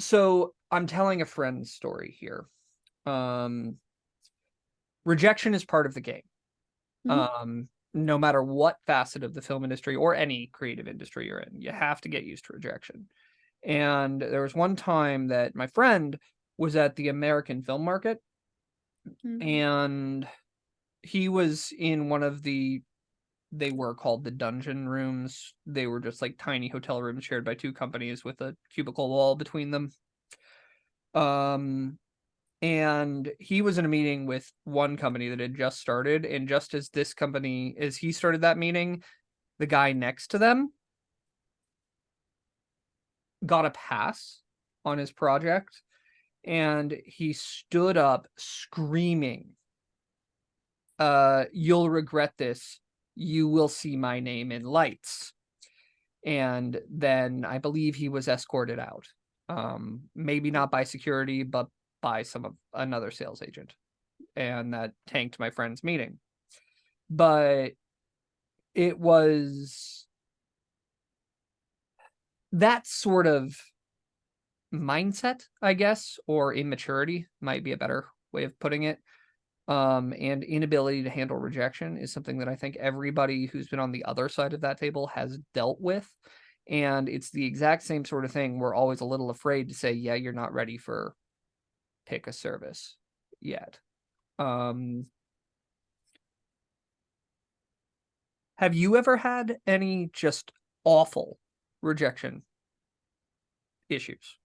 So I'm telling a friend's story here. Um, Rejection is part of the game. No matter what facet of the film industry or any creative industry you're in, you have to get used to rejection. And there was one time that my friend was at the American film market, and he was in one of they were called the dungeon rooms. They were just like tiny hotel rooms shared by two companies with a cubicle wall between them. And he was in a meeting with one company that had just started, and just as he started that meeting, the guy next to them got a pass on his project, and he stood up screaming, "You'll regret this. You will see my name in lights." And then I believe he was escorted out. Maybe not by security, but by another sales agent. And that tanked my friend's meeting. But it was that sort of mindset, I guess, or immaturity might be a better way of putting it. And inability to handle rejection is something that I think everybody who's been on the other side of that table has dealt with. And it's the exact same sort of thing. We're always a little afraid to say, yeah, you're not ready for pick a service yet. Have you ever had any just awful rejection issues?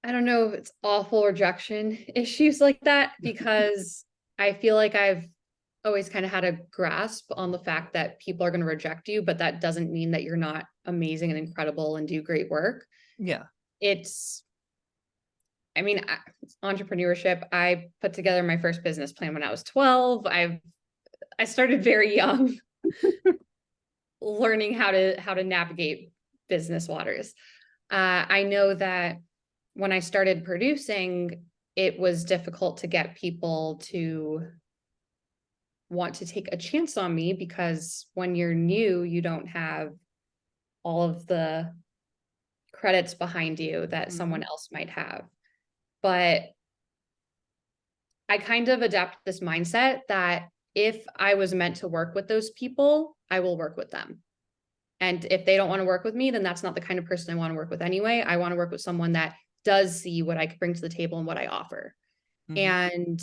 I don't know if it's awful rejection issues like that, because I feel like I've always kind of had a grasp on the fact that people are going to reject you, but that doesn't mean that you're not amazing and incredible and do great work. Yeah. Entrepreneurship. I put together my first business plan when I was 12. I started very young learning how to navigate business waters. I know that when I started producing, it was difficult to get people to want to take a chance on me, because when you're new, you don't have all of the credits behind you that someone else might have. But I kind of adapt this mindset that if I was meant to work with those people, I will work with them. And if they don't want to work with me, then that's not the kind of person I want to work with anyway. I want to work with someone that does see what I could bring to the table and what I offer. And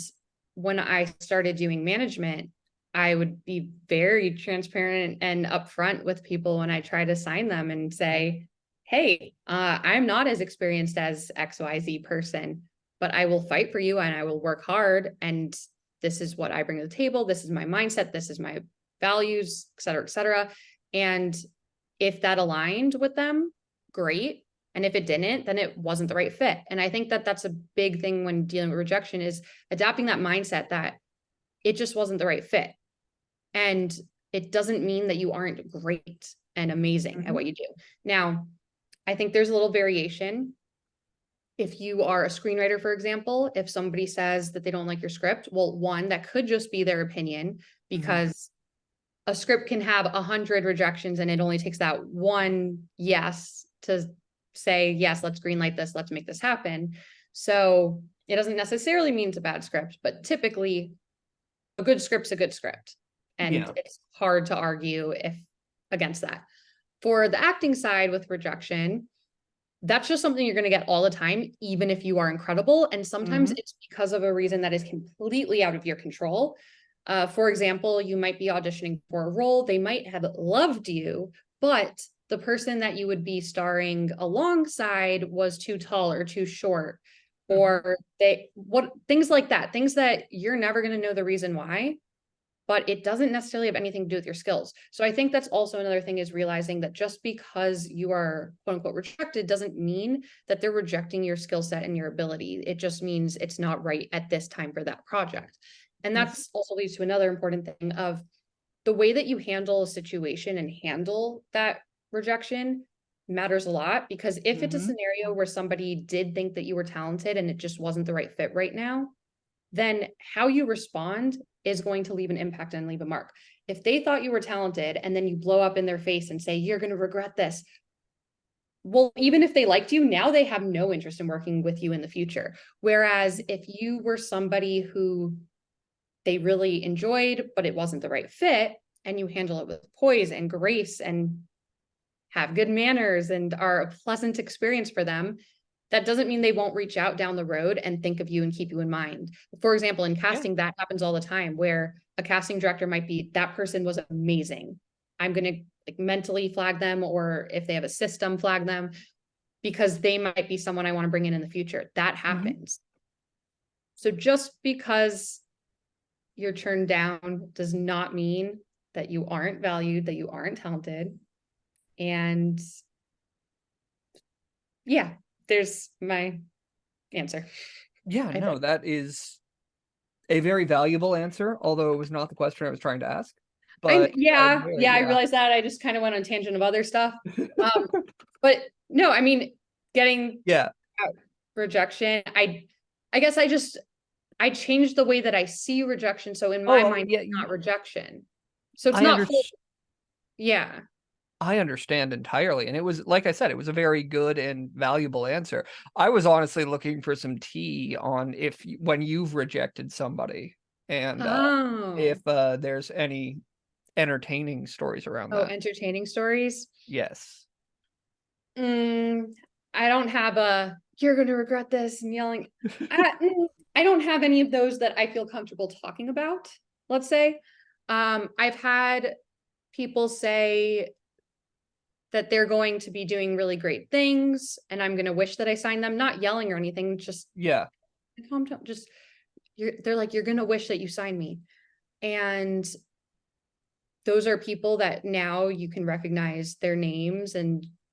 when I started doing management, I would be very transparent and upfront with people when I try to sign them and say, hey, I'm not as experienced as XYZ person, but I will fight for you and I will work hard. And this is what I bring to the table. This is my mindset. This is my values, et cetera, et cetera. And if that aligned with them, great. And if it didn't, then it wasn't the right fit. And I think that that's a big thing when dealing with rejection, is adapting that mindset that it just wasn't the right fit. And it doesn't mean that you aren't great and amazing at what you do. Now, I think there's a little variation. If you are a screenwriter, for example, if somebody says that they don't like your script, well, one, that could just be their opinion, because a script can have 100 rejections and it only takes that one yes to say, yes, let's greenlight this, let's make this happen. So it doesn't necessarily mean it's a bad script, but typically a good script's a good script. And it's hard to argue against that. For the acting side with rejection, that's just something you're going to get all the time, even if you are incredible. And sometimes it's because of a reason that is completely out of your control. For example, you might be auditioning for a role. They might have loved you, but the person that you would be starring alongside was too tall or too short, or things like that, things that you're never going to know the reason why, but it doesn't necessarily have anything to do with your skills. So I think that's also another thing, is realizing that just because you are quote unquote rejected doesn't mean that they're rejecting your skill set and your ability. It just means it's not right at this time for that project. And that's also leads to another important thing of the way that you handle a situation and handle that rejection matters a lot. Because if it's a scenario where somebody did think that you were talented and it just wasn't the right fit right now, then how you respond is going to leave an impact and leave a mark. If they thought you were talented and then you blow up in their face and say, you're going to regret this, well, even if they liked you, now they have no interest in working with you in the future. Whereas if you were somebody who they really enjoyed, but it wasn't the right fit, and you handle it with poise and grace and have good manners and are a pleasant experience for them, that doesn't mean they won't reach out down the road and think of you and keep you in mind. For example, in casting, that happens all the time, where a casting director might be, that person was amazing, I'm going to like mentally flag them, or if they have a system, flag them, because they might be someone I want to bring in the future. That happens. So just because you're turned down does not mean that you aren't valued, that you aren't talented. And yeah, there's my answer. Yeah, no, that is a very valuable answer, although it was not the question I was trying to ask. But I realized that. I just kind of went on a tangent of other stuff. But no, I mean, getting rejection, I guess I changed the way that I see rejection. So in my mind, it's not rejection. So it's not full. Yeah. I understand entirely. And it was, like I said, it was a very good and valuable answer. I was honestly looking for some tea on when you've rejected somebody, and if there's any entertaining stories around that. Entertaining stories? Yes. I don't have you're going to regret this and yelling. I don't have any of those that I feel comfortable talking about, let's say. I've had people say that they're going to be doing really great things and I'm going to wish that I signed them, not yelling or anything, just calm down. Just they're like, you're going to wish that you signed me. And those are people that now you can recognize their names.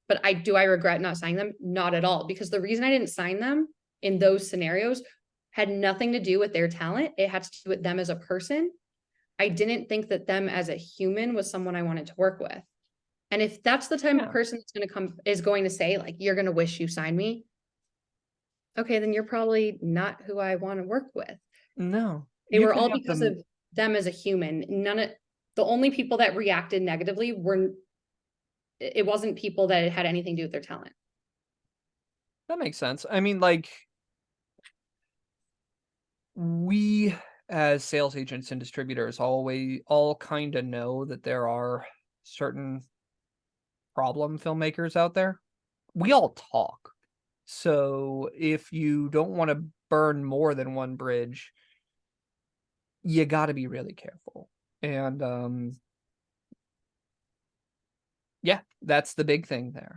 But do I regret not signing them? Not at all, because the reason I didn't sign them in those scenarios had nothing to do with their talent. It had to do with them as a person. I didn't think that them as a human was someone I wanted to work with. And if that's the type of person that's is going to say, like, you're going to wish you signed me, okay, then you're probably not who I want to work with. No. They were all because of them as a human. The only people that reacted negatively it wasn't people that had anything to do with their talent. That makes sense. I mean, like, we as sales agents and distributors all kind of know that there are certain problem filmmakers out there. We all talk. So if you don't want to burn more than one bridge, you got to be really careful. And yeah, that's the big thing there.